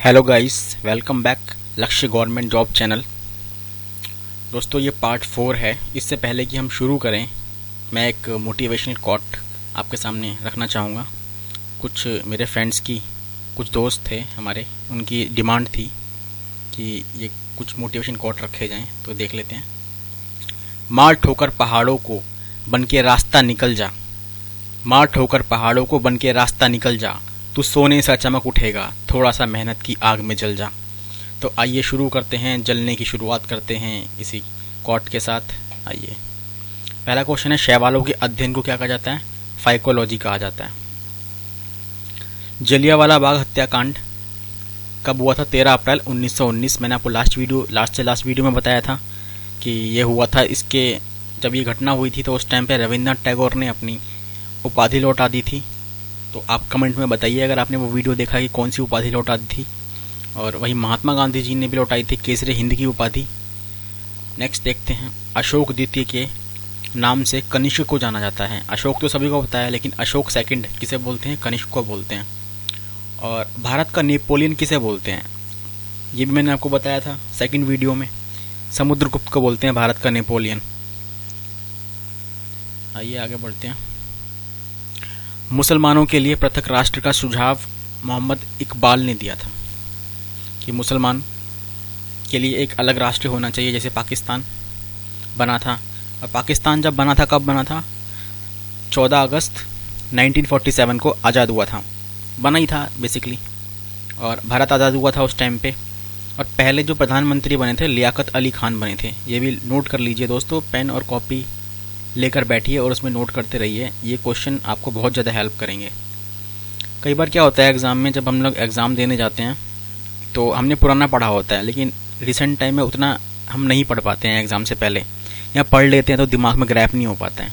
Hello guys, welcome back लक्ष्य government job channel. दोस्तों, ये पार्ट 4 है। इससे पहले कि हम शुरू करें, मैं एक मोटिवेशनल कोट आपके सामने रखना चाहूँगा। कुछ मेरे फ्रेंड्स की, कुछ दोस्त थे हमारे, उनकी डिमांड थी कि ये कुछ मोटिवेशन कोट रखे जाएं, तो देख लेते हैं। मार ठोकर पहाड़ों को बन के रास्ता निकल जा, मार ठोकर पहाड़ों को बन के रास्ता निकल जा, तू सोने सा चमक उठेगा, थोड़ा सा मेहनत की आग में जल जा। तो आइए शुरू करते हैं, जलने की शुरुआत करते हैं इसी कोट के साथ। आइए, पहला क्वेश्चन है, शैवालों के अध्ययन को क्या कहा जाता है? फाइकोलॉजी कहा जाता है। जलियांवाला बाग हत्याकांड कब हुआ था? 13 अप्रैल 1919। मैंने आपको लास्ट वीडियो में बताया था कि ये हुआ था। इसके जब ये घटना हुई थी तो उस टाइम पे रविन्द्रनाथ टैगोर ने अपनी उपाधि लौटा दी थी। तो आप कमेंट में बताइए अगर आपने वो वीडियो देखा कि कौन सी उपाधि लौटा दी थी। और वही महात्मा गांधी जी ने भी लौटाई थी केसरी हिंद की उपाधि। नेक्स्ट देखते हैं, अशोक द्वितीय के नाम से कनिष्क को जाना जाता है। अशोक तो सभी को पता है, लेकिन अशोक सेकंड किसे बोलते हैं? कनिष्क को बोलते हैं। और भारत का नेपोलियन किसे बोलते हैं? ये भी मैंने आपको बताया था सेकंड वीडियो में। समुद्रगुप्त को बोलते हैं भारत का नेपोलियन। आइए आगे बढ़ते हैं। मुसलमानों के लिए पृथक राष्ट्र का सुझाव मोहम्मद इकबाल ने दिया था कि मुसलमान के लिए एक अलग राष्ट्र होना चाहिए, जैसे पाकिस्तान बना था। और पाकिस्तान जब बना था, कब बना था? 14 अगस्त 1947 को आज़ाद हुआ था। बना ही था बेसिकली। और भारत आज़ाद हुआ था उस टाइम पे। और पहले जो प्रधानमंत्री बने थे, लियाकत अली खान बने थे। ये भी नोट कर लीजिए दोस्तों, पेन और कॉपी लेकर बैठिए और उसमें नोट करते रहिए। ये क्वेश्चन आपको बहुत ज़्यादा हेल्प करेंगे। कई बार क्या होता है एग्ज़ाम में, जब हम लोग एग्ज़ाम देने जाते हैं तो हमने पुराना पढ़ा होता है, लेकिन रिसेंट टाइम में उतना हम नहीं पढ़ पाते हैं एग्ज़ाम से पहले, या पढ़ लेते हैं तो दिमाग में ग्रैप नहीं हो पाता है।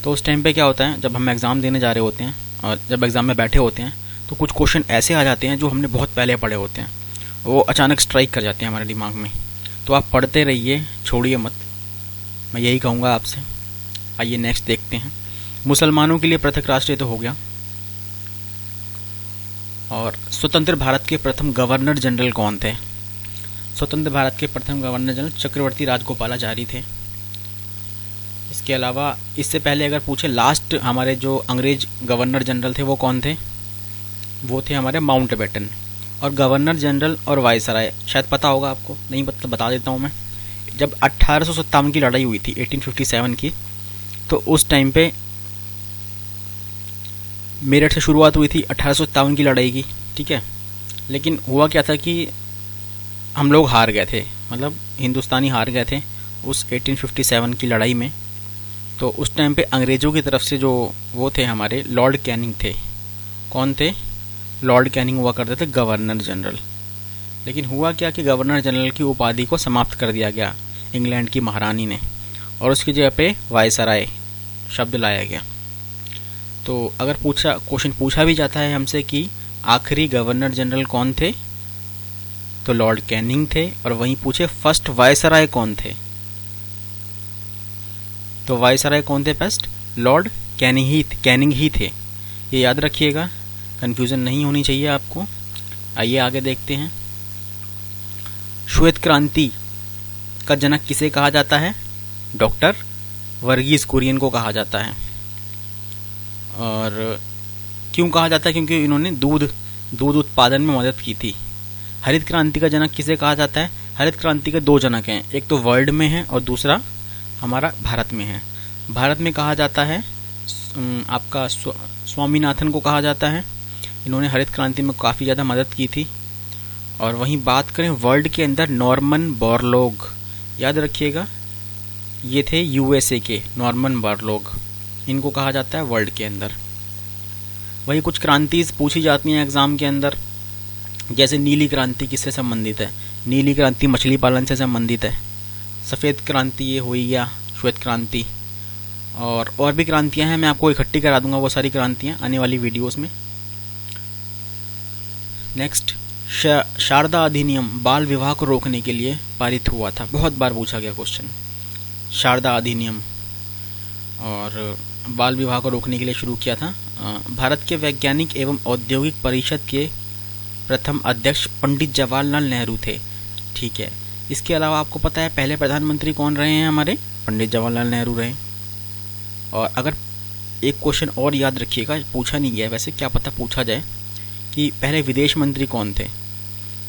तो उस टाइम पे क्या होता है, जब हम एग्ज़ाम देने जा रहे होते हैं और जब एग्ज़ाम में बैठे होते हैं तो कुछ क्वेश्चन ऐसे आ जाते हैं जो हमने बहुत पहले पढ़े होते हैं, वो अचानक स्ट्राइक कर जाते हैं हमारे दिमाग में। तो आप पढ़ते रहिए, छोड़िए मत, मैं यही कहूँगा आपसे। आइए नेक्स्ट देखते हैं। मुसलमानों के लिए पृथक राष्ट्र तो हो गया। और स्वतंत्र भारत के प्रथम गवर्नर जनरल कौन थे? स्वतंत्र भारत के प्रथम गवर्नर जनरल चक्रवर्ती राजगोपालाचारी थे। इसके अलावा इससे पहले अगर पूछे, लास्ट हमारे जो अंग्रेज गवर्नर जनरल थे वो कौन थे? वो थे हमारे माउंटबेटन। और गवर्नर जनरल और वायसराय शायद पता होगा आपको, नहीं बता देता हूँ मैं। जब 1857 की लड़ाई हुई थी, 1857 की, तो उस टाइम पे मेरठ से शुरुआत हुई थी 1857 की लड़ाई की, ठीक है। लेकिन हुआ क्या था कि हम लोग हार गए थे, मतलब हिंदुस्तानी हार गए थे उस 1857 की लड़ाई में। तो उस टाइम पे अंग्रेज़ों की तरफ से जो वो थे हमारे लॉर्ड कैनिंग थे। कौन थे? लॉर्ड कैनिंग हुआ करते थे गवर्नर जनरल। लेकिन हुआ क्या कि गवर्नर जनरल की उपाधि को समाप्त कर दिया गया इंग्लैंड की महारानी ने, और उसकी जगह पे वायसराय शब्द लाया गया। तो अगर क्वेश्चन पूछा भी जाता है हमसे कि आखिरी गवर्नर जनरल कौन थे, तो लॉर्ड कैनिंग थे। और वहीं पूछे फर्स्ट वायसराय कौन थे, तो वायसराय कौन थे फर्स्ट? लॉर्ड कैनिंग ही थे। ये याद रखिएगा, कंफ्यूजन नहीं होनी चाहिए आपको। आइए आगे देखते हैं। श्वेत क्रांति का जनक किसे कहा जाता है? डॉक्टर वर्गीस कुरियन को कहा जाता है। और क्यों कहा जाता है? क्योंकि इन्होंने दूध उत्पादन में मदद की थी। हरित क्रांति का जनक किसे कहा जाता है? हरित क्रांति के दो जनक हैं, एक तो वर्ल्ड में है और दूसरा हमारा भारत में है। भारत में कहा जाता है आपका स्वामीनाथन को कहा जाता है। इन्होंने हरित क्रांति में काफ़ी ज़्यादा मदद की थी। और वहीं बात करें वर्ल्ड के अंदर, नॉर्मन बोरलॉग, याद रखिएगा, ये थे यूएसए के नॉर्मन बोरलॉग, इनको कहा जाता है वर्ल्ड के अंदर। वही कुछ क्रांतिज पूछी जाती हैं एग्जाम के अंदर, जैसे नीली क्रांति किससे संबंधित है? नीली क्रांति मछली पालन से संबंधित है। सफ़ेद क्रांति ये हुई, या श्वेत क्रांति, और भी क्रांतियां हैं, मैं आपको इकट्ठी करा दूंगा वो सारी क्रांतियां आने वाली वीडियोस में। नेक्स्ट, शारदा अधिनियम बाल विवाह को रोकने के लिए पारित हुआ था। बहुत बार पूछा गया क्वेश्चन, शारदा अधिनियम और बाल विवाह को रोकने के लिए शुरू किया था। भारत के वैज्ञानिक एवं औद्योगिक परिषद के प्रथम अध्यक्ष पंडित जवाहरलाल नेहरू थे। ठीक है, इसके अलावा आपको पता है पहले प्रधानमंत्री कौन रहे हैं हमारे? पंडित जवाहरलाल नेहरू रहे। और अगर एक क्वेश्चन और याद रखिएगा, पूछा नहीं गया वैसे, क्या पता पूछा जाए, कि पहले विदेश मंत्री कौन थे?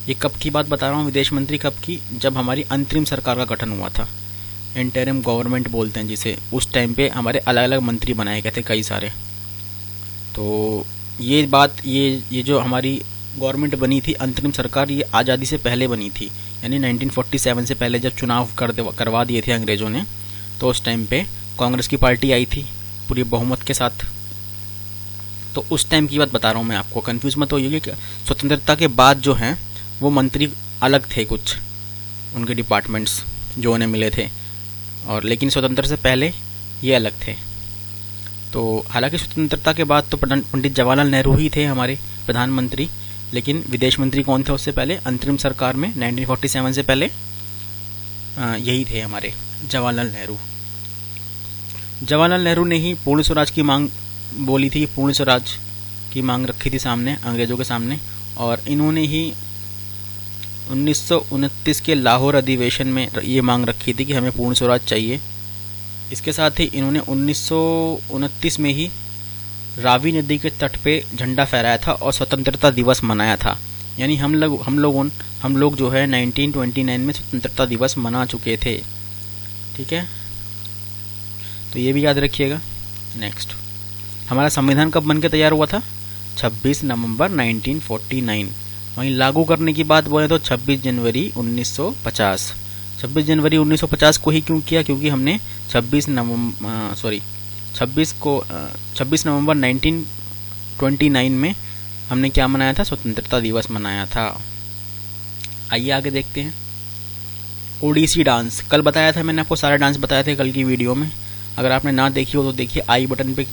ये कब की बात बता रहा हूँ, विदेश मंत्री कब की? जब हमारी अंतरिम सरकार का गठन हुआ था, इंटरिम गवर्नमेंट बोलते हैं जिसे। उस टाइम पे हमारे अलग अलग मंत्री बनाए गए थे कई सारे। तो ये बात, ये जो हमारी गवर्नमेंट बनी थी, अंतरिम सरकार, ये आज़ादी से पहले बनी थी, यानी 1947 से पहले जब चुनाव करवा दिए थे अंग्रेज़ों ने, तो उस टाइम पे कांग्रेस की पार्टी आई थी पूरी बहुमत के साथ। तो उस टाइम की बात बता रहा हूँ मैं आपको, कंफ्यूज मत होइए कि स्वतंत्रता के बाद जो हैं वो मंत्री अलग थे, कुछ उनके डिपार्टमेंट्स जो उन्हें मिले थे, और लेकिन स्वतंत्रता से पहले ये अलग थे। तो हालांकि स्वतंत्रता के बाद तो पंडित जवाहरलाल नेहरू ही थे हमारे प्रधानमंत्री, लेकिन विदेश मंत्री कौन थे उससे पहले? अंतरिम सरकार में 1947 से पहले यही थे हमारे जवाहरलाल नेहरू। जवाहरलाल नेहरू ने ही पूर्ण स्वराज की मांग बोली थी, पूर्ण स्वराज की मांग रखी थी सामने अंग्रेजों के सामने, और इन्होंने ही 1929 के लाहौर अधिवेशन में ये मांग रखी थी कि हमें पूर्ण स्वराज चाहिए। इसके साथ ही इन्होंने 1929 में ही रावी नदी के तट पे झंडा फहराया था और स्वतंत्रता दिवस मनाया था। यानी हम लोग जो है 1929 में स्वतंत्रता दिवस मना चुके थे। ठीक है, तो ये भी याद रखिएगा। नेक्स्ट, हमारा संविधान कब बनकर तैयार हुआ था? 26 नवंबर 1949। वहीं लागू करने की बात बोले तो 26 जनवरी 1950। 26 जनवरी 1950 को ही क्यों किया? क्योंकि हमने 26 नवंबर 1929 में हमने क्या मनाया था? स्वतंत्रता दिवस मनाया था। आइए आगे देखते हैं। ओडिसी डांस, कल बताया था मैंने आपको, सारे डांस बताए थे कल की वीडियो में। अगर आपने ना देखी हो तो देखिए, आई बटन पे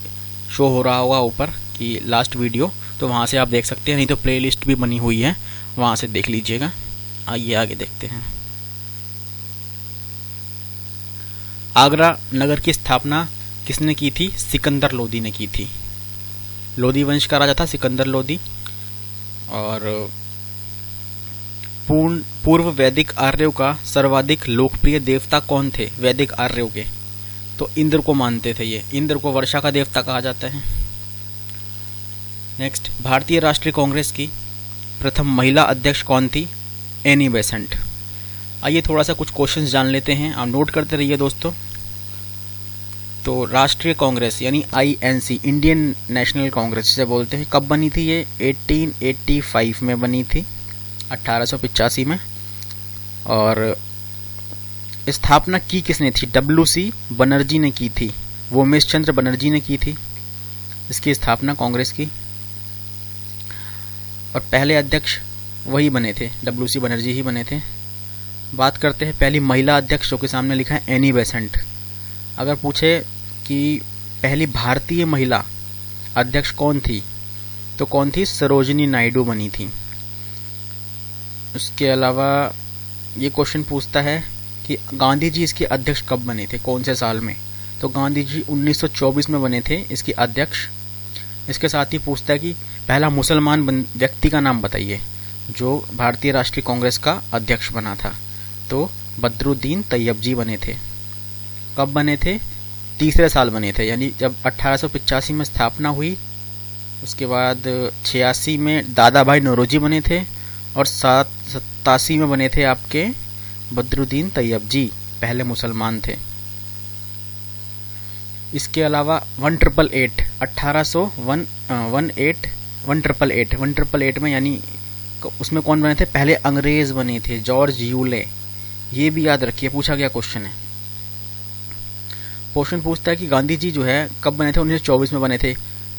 शो हो रहा होगा ऊपर कि लास्ट वीडियो, तो वहाँ से आप देख सकते हैं, नहीं तो प्लेलिस्ट भी बनी हुई है, वहाँ से देख लीजिएगा। आइए आगे देखते हैं। आगरा नगर की स्थापना किसने की थी? सिकंदर लोदी ने की थी। लोदी वंश का राजा था सिकंदर लोदी। और पूर्व वैदिक आर्यों का सर्वाधिक लोकप्रिय देवता कौन थे? वैदिक आर्यों के तो इंद्र को मानते थे ये। इंद्र को वर्षा का देवता कहा जाता है। नेक्स्ट, भारतीय राष्ट्रीय कांग्रेस की प्रथम महिला अध्यक्ष कौन थी? Annie Besant. आइए थोड़ा सा कुछ क्वेश्चंस जान लेते हैं, आप नोट करते रहिए दोस्तों। तो राष्ट्रीय कांग्रेस यानी INC, इंडियन नेशनल कांग्रेस जिसे बोलते हैं, कब बनी थी ये? 1885 में बनी थी, 1885 में। और स्थापना की किसने थी? WC बनर्जी ने की थी, वोमेश चंद्र बनर्जी ने की थी इसकी स्थापना कांग्रेस की। और पहले अध्यक्ष वही बने थे, WC बनर्जी ही बने थे। बात करते हैं पहली महिला अध्यक्ष, जो के सामने लिखा है एनी बेसेंट। अगर पूछे कि पहली भारतीय महिला अध्यक्ष कौन थी, तो कौन थी? सरोजिनी नायडू बनी थी। उसके अलावा ये क्वेश्चन पूछता है कि गांधी जी इसके अध्यक्ष कब बने थे, कौन से साल में? तो गांधी जी 1924 में बने थे इसके अध्यक्ष। इसके साथ ही पूछता है कि पहला मुसलमान व्यक्ति का नाम बताइए जो भारतीय राष्ट्रीय कांग्रेस का अध्यक्ष बना था। तो बदरुद्दीन तैयब बने थे। कब बने थे? तीसरे साल बने थे, यानी जब 1885 में स्थापना हुई, उसके बाद 86 में दादा भाई नौरोजी बने थे, और 87 में बने थे आपके बदरुद्दीन तैयब जी, पहले मुसलमान थे। इसके अलावा 1888 में, यानी उसमें कौन बने थे? पहले अंग्रेज बने थे, जॉर्ज यूले। ये भी याद रखिए, पूछा गया क्वेश्चन है। क्वेश्चन पूछता है कि गांधी जी जो है कब बने थे? 1924 में बने थे।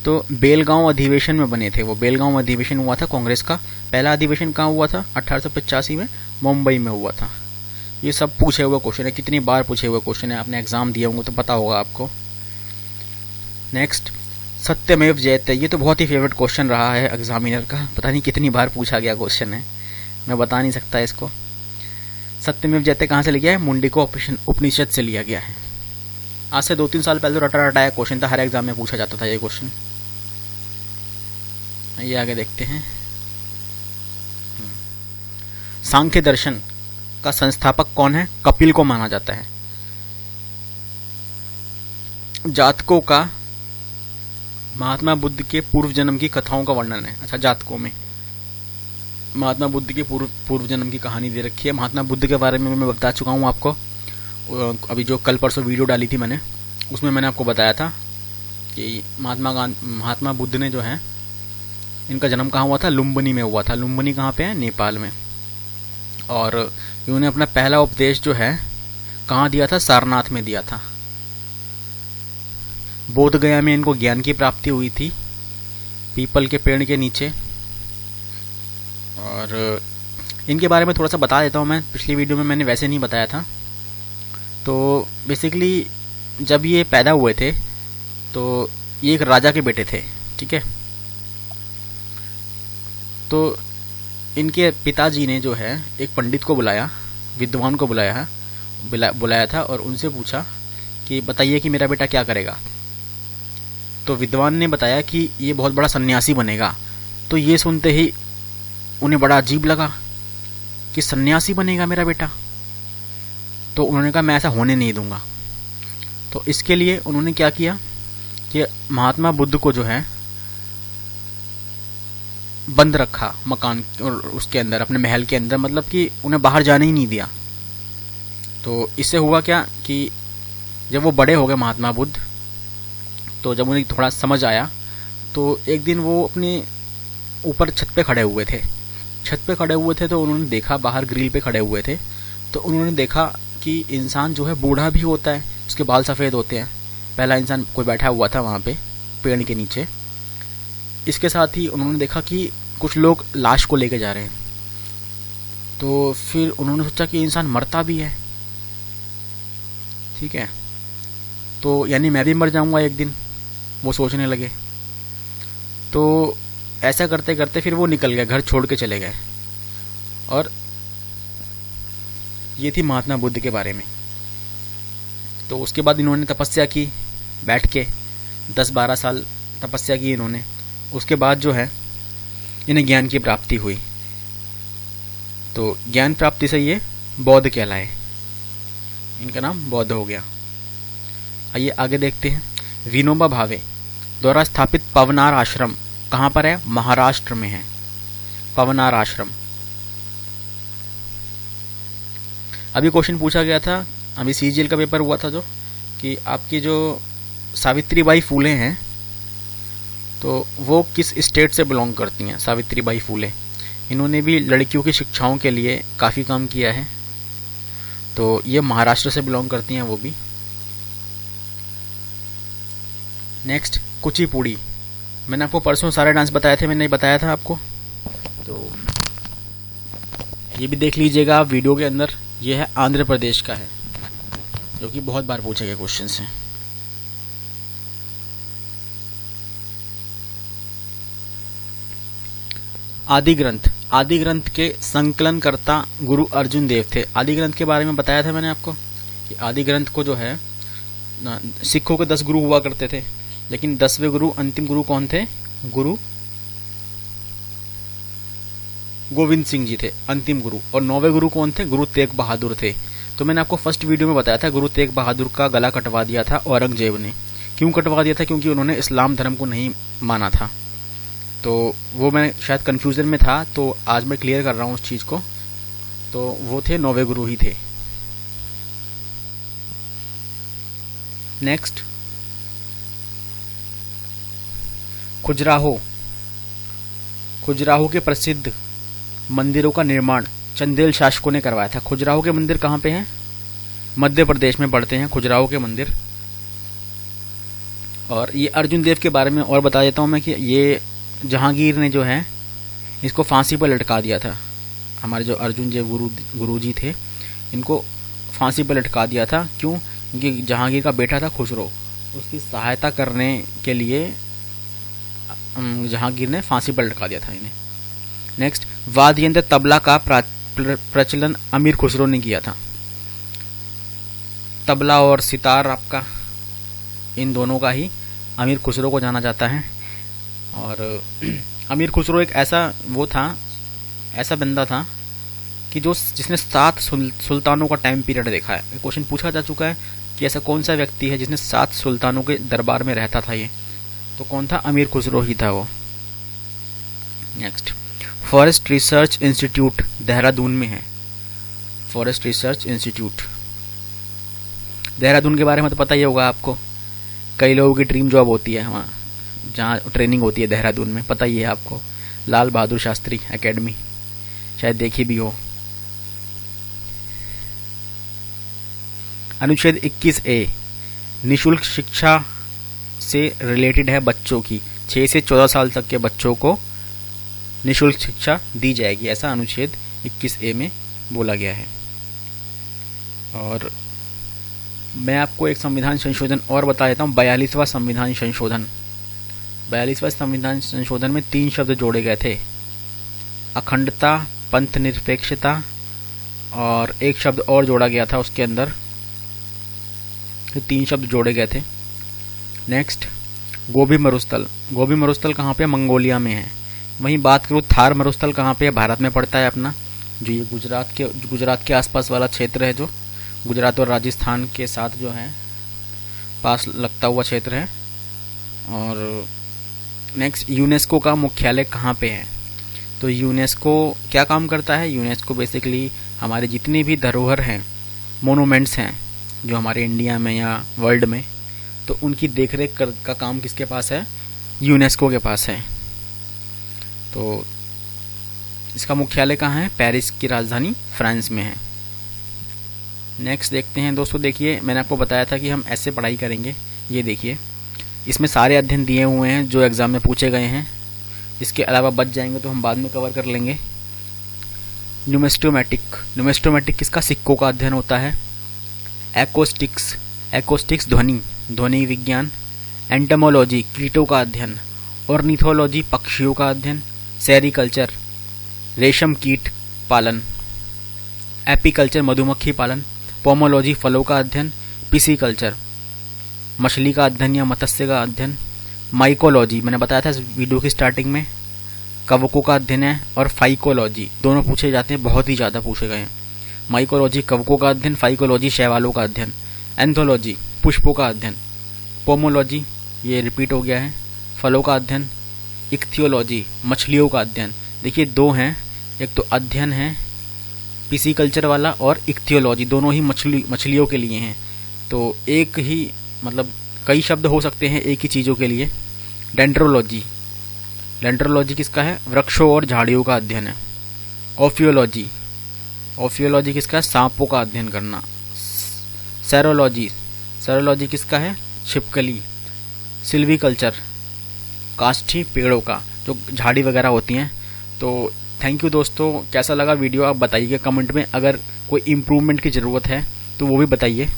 तो बेलगांव अधिवेशन में बने थे वो। बेलगांव अधिवेशन हुआ था कांग्रेस का। पहला अधिवेशन कहाँ हुआ था? 1885 में मुंबई में हुआ था। ये सब पूछे हुए क्वेश्चन है, कितनी बार पूछे हुए क्वेश्चन है, आपने एग्जाम दिए होंगे तो पता होगा आपको। नेक्स्ट, सत्यमेव जयते। ये तो बहुत ही फेवरेट क्वेश्चन रहा है एग्जामिनर का, पता नहीं कितनी बार पूछा गया क्वेश्चन है, मैं बता नहीं सकता इसको। सत्यमेव जयते कहाँ से लिया है? मुंडिको उपनिषद से लिया गया है। आज से 2-3 साल पहले तो रटा रटाया क्वेश्चन था, हर एग्जाम में पूछा जाता था ये क्वेश्चन। ये आगे देखते हैं। सांख्य दर्शन का संस्थापक कौन है? कपिल को माना जाता है। जातकों का महात्मा बुद्ध के पूर्व जन्म की कथाओं का वर्णन है। अच्छा, जातकों में महात्मा बुद्ध के पूर्व जन्म की कहानी दे रखी है। महात्मा बुद्ध के बारे में मैं बता चुका हूँ आपको, अभी जो कल परसों वीडियो डाली थी मैंने, उसमें मैंने आपको बताया था कि महात्मा बुद्ध ने जो है, इनका जन्म कहाँ हुआ था? लुम्बिनी में हुआ था। लुम्बिनी कहाँ पे है? नेपाल में। और इन्होंने अपना पहला उपदेश जो है कहाँ दिया था? सारनाथ में दिया था। बोध गया में इनको ज्ञान की प्राप्ति हुई थी, पीपल के पेड़ के नीचे। और इनके बारे में थोड़ा सा बता देता हूँ मैं, पिछली वीडियो में मैंने वैसे नहीं बताया था। तो बेसिकली जब ये पैदा हुए थे तो ये एक राजा के बेटे थे, ठीक है। तो इनके पिताजी ने जो है एक पंडित को बुलाया, विद्वान को बुलाया था और उनसे पूछा कि बताइए कि मेरा बेटा क्या करेगा। तो विद्वान ने बताया कि ये बहुत बड़ा सन्यासी बनेगा। तो ये सुनते ही उन्हें बड़ा अजीब लगा कि सन्यासी बनेगा मेरा बेटा। तो उन्होंने कहा मैं ऐसा होने नहीं दूंगा। तो इसके लिए उन्होंने क्या किया कि महात्मा बुद्ध को जो है बंद रखा मकान और उसके अंदर, अपने महल के अंदर, मतलब कि उन्हें बाहर जाने ही नहीं दिया। तो इससे हुआ क्या कि जब वो बड़े हो गए महात्मा बुद्ध, तो जब उन्हें थोड़ा समझ आया तो एक दिन वो अपने ऊपर छत पे खड़े हुए थे। तो उन्होंने देखा, बाहर ग्रिल पे खड़े हुए थे, तो उन्होंने देखा कि इंसान जो है बूढ़ा भी होता है, उसके बाल सफ़ेद होते हैं। पहला इंसान कोई बैठा हुआ था वहाँ पे पेड़ के नीचे। इसके साथ ही उन्होंने देखा कि कुछ लोग लाश को लेके जा रहे हैं। तो फिर उन्होंने सोचा कि इंसान मरता भी है, ठीक है, तो यानी मैं भी मर जाऊंगा एक दिन, वो सोचने लगे। तो ऐसा करते करते फिर वो निकल गए, घर छोड़ के चले गए। और ये थी महात्मा बुद्ध के बारे में। तो उसके बाद इन्होंने तपस्या की, बैठ के 10-12 साल तपस्या की इन्होंने। उसके बाद जो है इन्हें ज्ञान की प्राप्ति हुई। तो ज्ञान प्राप्ति से ये बौद्ध कहलाए, इनका नाम बौद्ध हो गया। आइए आगे देखते हैं। विनोबा भावे द्वारा स्थापित पवनार आश्रम कहाँ पर है? महाराष्ट्र में है पवनार आश्रम। अभी क्वेश्चन पूछा गया था, अभी सीजीएल का पेपर हुआ था जो, कि आपकी जो सावित्रीबाई फूले हैं तो वो किस स्टेट से बिलोंग करती हैं? सावित्रीबाई फूले, इन्होंने भी लड़कियों की शिक्षाओं के लिए काफ़ी काम किया है। तो ये महाराष्ट्र से बिलोंग करती हैं वो भी। नेक्स्ट, कुचिपुड़ी। मैंने आपको परसों सारे डांस बताए थे, मैंने नहीं बताया था आपको, तो ये भी देख लीजिएगा आप वीडियो के अंदर। ये है आंध्र प्रदेश का है, जो कि बहुत बार पूछे गए क्वेश्चन है। आदि ग्रंथ के संकलनकर्ता गुरु अर्जुन देव थे। आदि ग्रंथ के बारे में बताया था मैंने आपको कि आदि ग्रंथ को जो है, सिखों के 10 गुरु हुआ करते थे, लेकिन 10वें गुरु, अंतिम गुरु कौन थे? गुरु गोविंद सिंह जी थे अंतिम गुरु। और 9वें गुरु कौन थे? गुरु तेग बहादुर थे। तो मैंने आपको फर्स्ट वीडियो में बताया था, गुरु तेग बहादुर का गला कटवा दिया था औरंगजेब ने। क्यों कटवा दिया था? क्योंकि उन्होंने इस्लाम धर्म को नहीं माना था। तो वो मैं शायद कन्फ्यूजन में था, तो आज मैं क्लियर कर रहा हूँ उस चीज़ को। तो वो थे 9वें गुरु ही थे। नेक्स्ट, खजुराहो के प्रसिद्ध मंदिरों का निर्माण चंदेल शासकों ने करवाया था। खजुराहो के मंदिर कहाँ पे हैं? मध्य प्रदेश में पड़ते हैं खजुराहो के मंदिर। और ये अर्जुन देव के बारे में और बता देता हूँ मैं कि ये जहांगीर ने जो है इसको फांसी पर लटका दिया था। हमारे जो अर्जुन देव गुरु जी थे, इनको फांसी पर लटका दिया था। क्यों? क्योंकि जहांगीर का बेटा था खुसरो, उसकी सहायता करने के लिए जहांगीर ने फांसी पर लटका दिया था इन्हें। नेक्स्ट, वाद्य यंत्र तबला का प्रचलन अमीर खुसरो ने किया था। तबला और सितार आपका, इन दोनों का ही अमीर खुसरो को जाना जाता है। और अमीर खुसरो एक ऐसा वो था, ऐसा बंदा था कि जिसने 7 सुल्तानों का टाइम पीरियड देखा है। क्वेश्चन पूछा जा चुका है कि ऐसा कौन सा व्यक्ति है जिसने 7 सुल्तानों के दरबार में रहता था। ये तो कौन था? अमीर खुसरो ही था वो। Next, forest research institute Dehradun में है। फॉरेस्ट रिसर्च इंस्टीट्यूट देहरादून के बारे में तो पता ही होगा आपको, कई लोगों की ड्रीम जॉब होती है वहाँ, जहाँ ट्रेनिंग होती है देहरादून में, पता ही है आपको। लाल बहादुर शास्त्री एकेडमी, शायद देखी भी हो। अनुच्छेद 21A निशुल्क शिक्षा से रिलेटेड है बच्चों की। 6 से 14 साल तक के बच्चों को निशुल्क शिक्षा दी जाएगी, ऐसा अनुच्छेद 21A में बोला गया है। और मैं आपको एक संविधान संशोधन और बता देता हूँ, 42वां संविधान संशोधन। 42वां संविधान संशोधन में 3 शब्द जोड़े गए थे, अखंडता, पंथ निरपेक्षता, और एक शब्द और जोड़ा गया था उसके अंदर। 3 शब्द जोड़े गए थे। नेक्स्ट, गोभी मरुस्थल। गोभी मरुस्थल कहाँ पे? मंगोलिया में है। वहीं बात करूँ थार मरुस्थल कहाँ पे है? भारत में पड़ता है अपना, जो ये गुजरात के आसपास वाला क्षेत्र है, जो गुजरात और राजस्थान के साथ जो है पास लगता हुआ क्षेत्र है। और नेक्स्ट, यूनेस्को का मुख्यालय कहाँ पे है? तो यूनेस्को क्या काम करता है? यूनेस्को बेसिकली हमारे जितनी भी धरोहर हैं, मोनूमेंट्स हैं जो हमारे इंडिया में या वर्ल्ड में, तो उनकी देखरेख का काम किसके पास है? यूनेस्को के पास है। तो इसका मुख्यालय कहाँ है? पेरिस की राजधानी फ्रांस में है। नेक्स्ट देखते हैं दोस्तों। देखिए, मैंने आपको बताया था कि हम ऐसे पढ़ाई करेंगे। ये देखिए, इसमें सारे अध्ययन दिए हुए हैं जो एग्जाम में पूछे गए हैं। इसके अलावा बच जाएंगे तो हम बाद में कवर कर लेंगे। न्यूमेस्टोमैटिक किसका? सिक्कों का अध्ययन होता है। एक्रोस्टिक्स ध्वनि विज्ञान। एंटमोलॉजी कीटों का अध्ययन। ऑर्निथोलॉजी पक्षियों का अध्ययन। सेरिकल्चर रेशम कीट पालन। एपीकल्चर मधुमक्खी पालन। पोमोलॉजी फलों का अध्ययन। पिसीकल्चर मछली का अध्ययन या मत्स्य का अध्ययन। माइकोलॉजी मैंने बताया था इस वीडियो की स्टार्टिंग में, कवकों का अध्ययन है। और फाइकोलॉजी, दोनों पूछे जाते हैं, बहुत ही ज़्यादा पूछे गए हैं। माइकोलॉजी कवकों का अध्ययन, फाइकोलॉजी शैवालों का अध्ययन। एंथोलॉजी पुष्पों का अध्ययन। पोमोलॉजी ये रिपीट हो गया है, फलों का अध्ययन। इक्थियोलॉजी मछलियों का अध्ययन। देखिए 2 हैं, एक तो अध्ययन है पिसीकल्चर वाला, और इक्थियोलॉजी, दोनों ही मछलियों के लिए हैं। तो एक ही मतलब कई शब्द हो सकते हैं एक ही चीज़ों के लिए। डेंड्रोलॉजी किसका है? वृक्षों और झाड़ियों का अध्ययन है। ओफियोलॉजी किसका है? सांपों का अध्ययन करना। सेरोलॉजी किसका है? छिपकली। सिल्वीकल्चर काष्ठी पेड़ों का, जो झाड़ी वगैरह होती हैं। तो थैंक यू दोस्तों, कैसा लगा वीडियो आप बताइएगा कमेंट में। अगर कोई इम्प्रूवमेंट की ज़रूरत है तो वो भी बताइए।